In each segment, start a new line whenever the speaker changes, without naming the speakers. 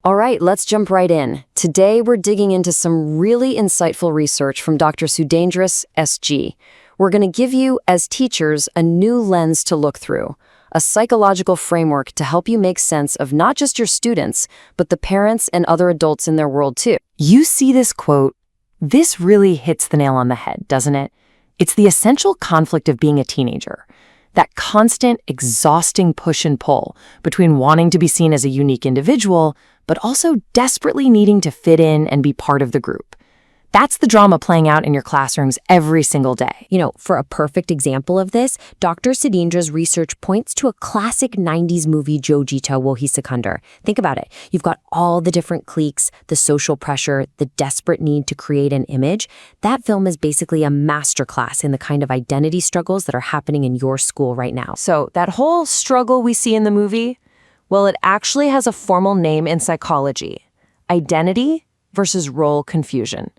All right, let's jump right in. Today, we're digging into some really insightful research from Dr. Sudheendra S. We're going to give you, as teachers, a new lens to look through, a psychological framework to help you make sense of not just your students, but the parents and other adults in their world too. You see this quote, this really hits the nail on the head, doesn't it? It's the essential conflict of being a teenager. That constant, exhausting push and pull between wanting to be seen as a unique individual, but also desperately needing to fit in and be part of the group. That's the drama playing out in your classrooms every single day.
For a perfect example of this, Dr. Sudheendra's research points to a classic 90s movie, Jo Jeeta Wohi Sikandar. Think about it. You've got all the different cliques, the social pressure, the desperate need to create an image. That film is basically a masterclass in the kind of identity struggles that are happening in your school right now.
So that whole struggle we see in the movie, well, it actually has a formal name in psychology: identity versus role confusion.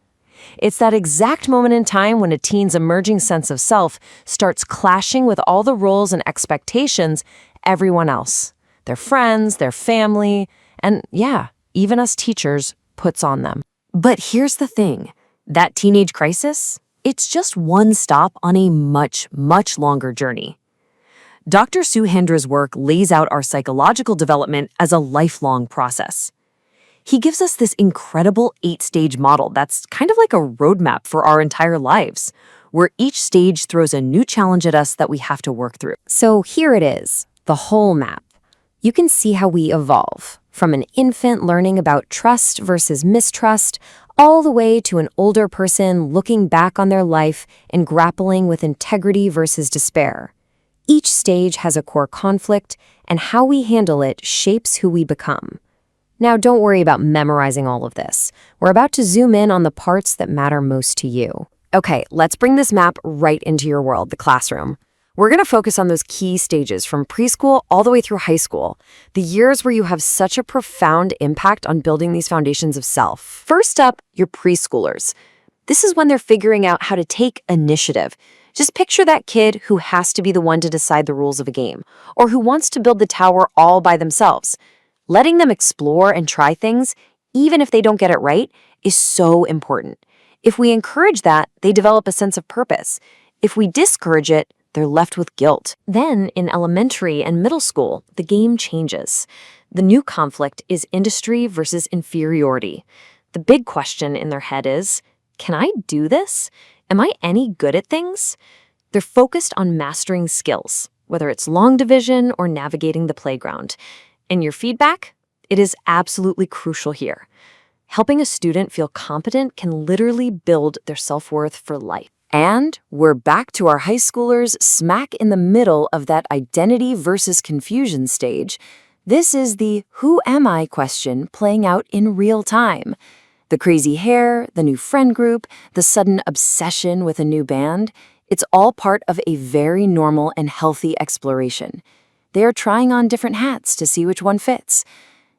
It's that exact moment in time when a teen's emerging sense of self starts clashing with all the roles and expectations everyone else, their friends, their family, and even us teachers puts on them. But here's the thing, that teenage crisis, it's just one stop on a much, much longer journey. Dr. Sudheendra's work lays out our psychological development as a lifelong process. He gives us this incredible 8-stage model that's kind of like a roadmap for our entire lives, where each stage throws a new challenge at us that we have to work through.
So here it is, the whole map. You can see how we evolve, from an infant learning about trust versus mistrust, all the way to an older person looking back on their life and grappling with integrity versus despair. Each stage has a core conflict, and how we handle it shapes who we become. Now, don't worry about memorizing all of this. We're about to zoom in on the parts that matter most to you. Okay, let's bring this map right into your world, the classroom. We're going to focus on those key stages from preschool all the way through high school, the years where you have such a profound impact on building these foundations of self. First up, your preschoolers. This is when they're figuring out how to take initiative. Just picture that kid who has to be the one to decide the rules of a game, or who wants to build the tower all by themselves. Letting them explore and try things, even if they don't get it right, is so important. If we encourage that, they develop a sense of purpose. If we discourage it, they're left with guilt. Then, in elementary and middle school, the game changes. The new conflict is industry versus inferiority. The big question in their head is, can I do this? Am I any good at things? They're focused on mastering skills, whether it's long division or navigating the playground. And your feedback? It is absolutely crucial here. Helping a student feel competent can literally build their self-worth for life. And we're back to our high schoolers smack in the middle of that identity versus confusion stage. This is the who am I question playing out in real time. The crazy hair, the new friend group, the sudden obsession with a new band, it's all part of a very normal and healthy exploration. They are trying on different hats to see which one fits.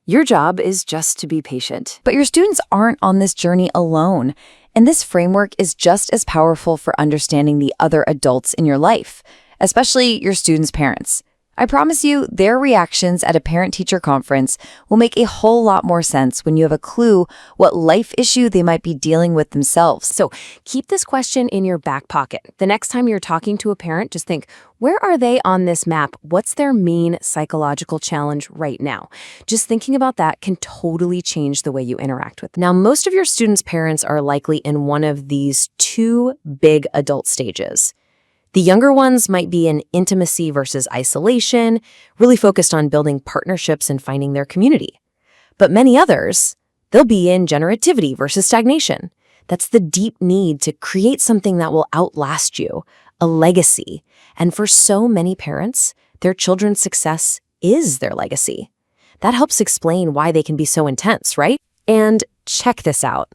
Your job is just to be patient.
But your students aren't on this journey alone, and this framework is just as powerful for understanding the other adults in your life, especially your students' parents. I promise you, their reactions at a parent-teacher conference will make a whole lot more sense when you have a clue what life issue they might be dealing with themselves.
So keep this question in your back pocket. The next time you're talking to a parent, just think, where are they on this map? What's their main psychological challenge right now? Just thinking about that can totally change the way you interact with them. Now, most of your students' parents are likely in one of these two big adult stages. The younger ones might be in intimacy versus isolation, really focused on building partnerships and finding their community. But many others, they'll be in generativity versus stagnation. That's the deep need to create something that will outlast you, a legacy. And for so many parents, their children's success is their legacy. That helps explain why they can be so intense, right? And check this out.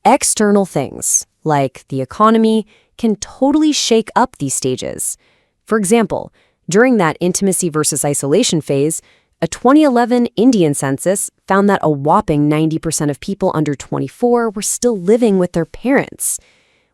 External things, like the economy, can totally shake up these stages. For example, during that intimacy versus isolation phase, a 2011 Indian census found that a whopping 90% of people under 24 were still living with their parents.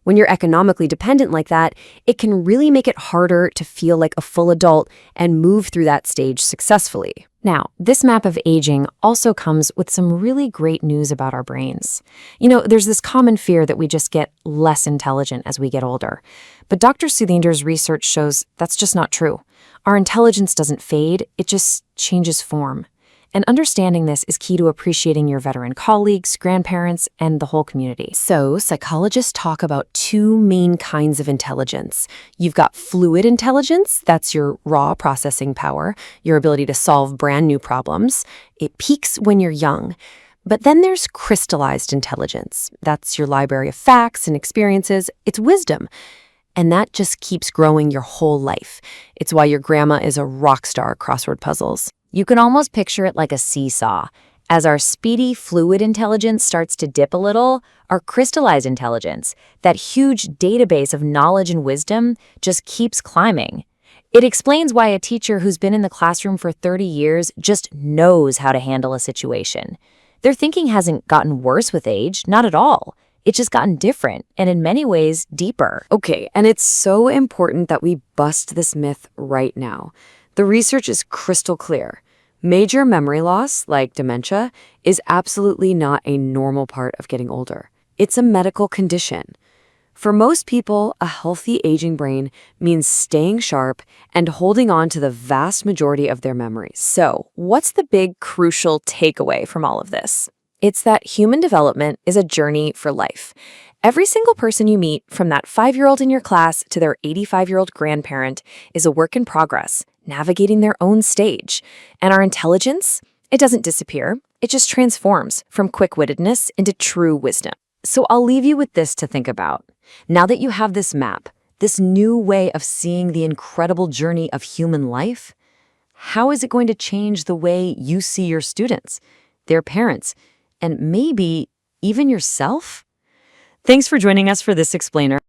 When you're economically dependent like that, it can really make it harder to feel like a full adult and move through that stage successfully. Now, this map of aging also comes with some really great news about our brains. There's this common fear that we just get less intelligent as we get older. But Dr. Sudheendra's research shows that's just not true. Our intelligence doesn't fade, it just changes form. And understanding this is key to appreciating your veteran colleagues, grandparents, and the whole community. So, psychologists talk about two main kinds of intelligence. You've got fluid intelligence, that's your raw processing power, your ability to solve brand new problems. It peaks when you're young. But then there's crystallized intelligence. That's your library of facts and experiences. It's wisdom. And that just keeps growing your whole life. It's why your grandma is a rock star at crossword puzzles.
You can almost picture it like a seesaw. As our speedy, fluid intelligence starts to dip a little, our crystallized intelligence, that huge database of knowledge and wisdom, just keeps climbing. It explains why a teacher who's been in the classroom for 30 years just knows how to handle a situation. Their thinking hasn't gotten worse with age, not at all. It's just gotten different, and in many ways, deeper.
Okay, and it's so important that we bust this myth right now. The research is crystal clear. Major memory loss, like dementia, is absolutely not a normal part of getting older. It's a medical condition. For most people, a healthy aging brain means staying sharp and holding on to the vast majority of their memories. So, what's the big, crucial takeaway from all of this? It's that human development is a journey for life. Every single person you meet, from that 5-year-old in your class to their 85-year-old grandparent, is a work in progress, navigating their own stage. And our intelligence, it doesn't disappear. It just transforms from quick-wittedness into true wisdom. So I'll leave you with this to think about. Now that you have this map, this new way of seeing the incredible journey of human life, how is it going to change the way you see your students, their parents, and maybe even yourself? Thanks for joining us for this explainer.